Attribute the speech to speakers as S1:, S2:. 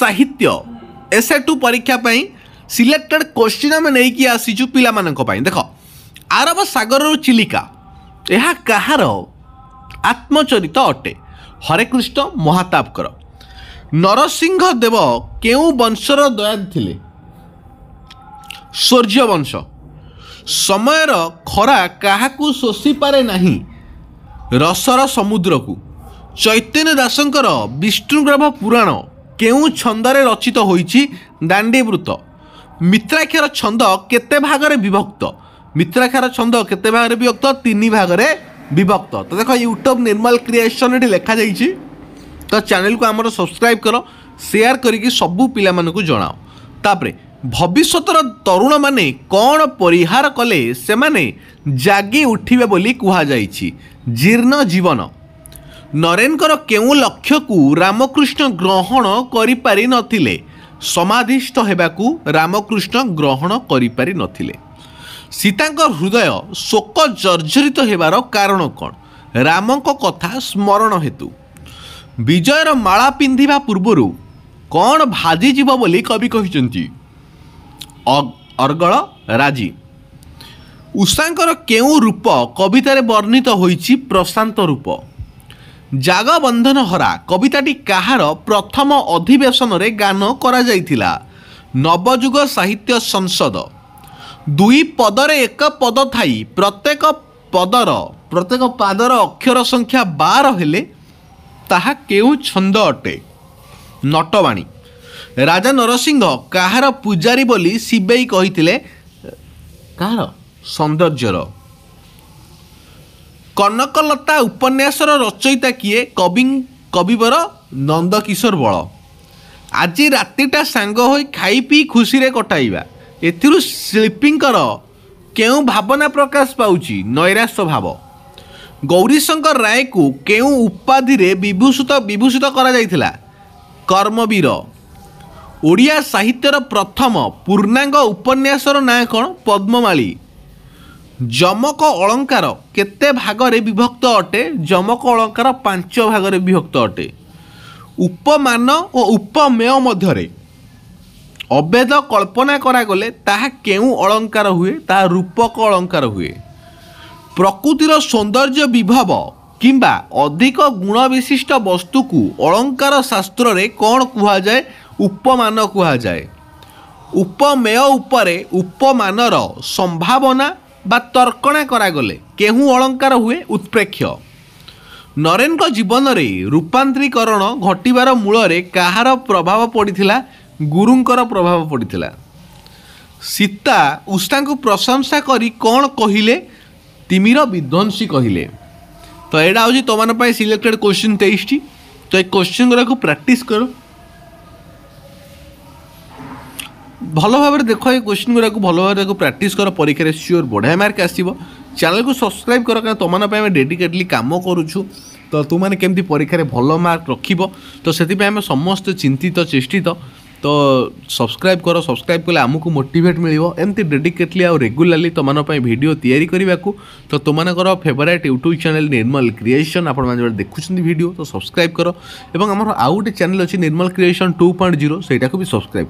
S1: साहित्य एसे टू परीक्षा selected question आम नहीं आसीचु पिला देख आरब सागर चिलिका यह कहार आत्मचरित अटे हरेकृष्ण महातापकर नरसिंह देव केउ वंशर दयाद थिले सूर्य वंश समयर खरा काहाकू शोषी पारे नहीं रसर समुद्र को चैतन्य दासंकर विष्णुग्रभ पुराण केउ छंदरे रचित होईछि दांडीवृत्त मित्राक्षर छंद केते भागरे विभक्त मित्राक्षर छंद केते भागरे विभक्त 3 भागरे विभक्त। तो देखो यूट्यूब निर्मल क्रिएशन ये लिखा जाइए तो चैनल को आमर सब्सक्राइब करो शेयर करके सबू पिला मानकु जणाओ। तापरे भविष्यतर तरुण माने कौन परिहार कले से माने जागी उठिबे बोली कुहा जाइछि जीर्ण जीवन नरेनकर केउ लक्ष्य को रामकृष्ण ग्रहण करि पारि नथिले समाधिष्ठ हेबाकू रामकृष्ण ग्रहण करि पारि नथिले सीतांकर हृदय शोक जर्जरित हेबार कारण कौन रामक कथा स्मरण हेतु विजयर माला पिंधिबा पूर्वरु कौन भाजी जीव बोली कवि कहिसंती अर्गल राजी उषांकर केउ रूप कवितारे वर्णित होईछि प्रशांत रूप जागबंधन हरा कविताटी कहार प्रथम अधिवेशन रे गान करा जाइथिला नवजुग साहित्य संसद दुई पदरे एक पद थाई प्रत्येक पादर अक्षर संख्या 12 हेले ताहा केउ छंद अटे नटवाणी राजा नरसिंह कहार पूजारी बोली शिवेई कहिथिले कहार सौंदर्यर कनकलता उपन्यासर रचयिता किए कविवर नंदकिशोर बल आज रातिटा सांग होई खाई पी खुशी रे कटाइबा एथिरु शिल्पींकर केउ भावना प्रकाश पाउची नैराश्य भाव गौरीशंकर राय को केउ उपाधि रे विभूषित करा जाइथिला कर्मवीर ओडिया साहित्यर प्रथम पूर्णांग उपन्यासर नाम कौन पद्ममाली जमक अलंकार केते भागरे विभक्त अटे जमक अलंकार 5 भागरे विभक्त अटे उपमान और उपमेय मध्यरे अभेद कल्पना करा गले ताहा केउ अलंकार हुए ताहा रूपक अलंकार हुए प्रकृतिर सौंदर्य विभव किंबा अधिक गुण विशिष्ट वस्तु को अलंकार शास्त्र रे कौन कुहा जाए उपमान कुहा जाए उपमेय उपरे उपमानर संभावना बा तर्कणा करा गले केहू अलंकार हुए उत्प्रेक्ष नरेन जीवन में रूपांतरीकरण घटिबार मूल रे कहार प्रभाव पड़िथिला गुरुंकर प्रभाव पड़िथिला सीता उषा को प्रशंसा करी कौन कहिले तिमिर विध्वंसी कहिले। तो यहाँ हूँ तुम सिलेक्टेड क्वेश्चन 23 तो ये क्वेश्चन गुरा को प्रैक्टिस करो भल भाव देख ये क्वेश्चन गुरा को भल भाव प्रैक्टिस कर परीक्षा सियोर बढ़िया मार्क आसो चैनल को सब्सक्राइब कर कारण तुम डेडिकेटली काम करुछु तो तुमने केमती परीक्षा भल मार्क रखिब तो से आम समस्त चिंतित चेष्टित तो सब्सक्राइब कले आमको मोटिवेट मिलिबो एमती डेडिकेटली आ रेगुलाली तुम वीडियो तैयारी करने को तो तुमर फेवरेट यूट्यूब चैनल निर्मल क्रिएशन आपण मैंने देखुं वीडियो तो सब्सक्राइब कर एवं आमर आउ गोटे चैनल अच्छी निर्मल क्रिएशन 2.0 से भी सब्सक्राइब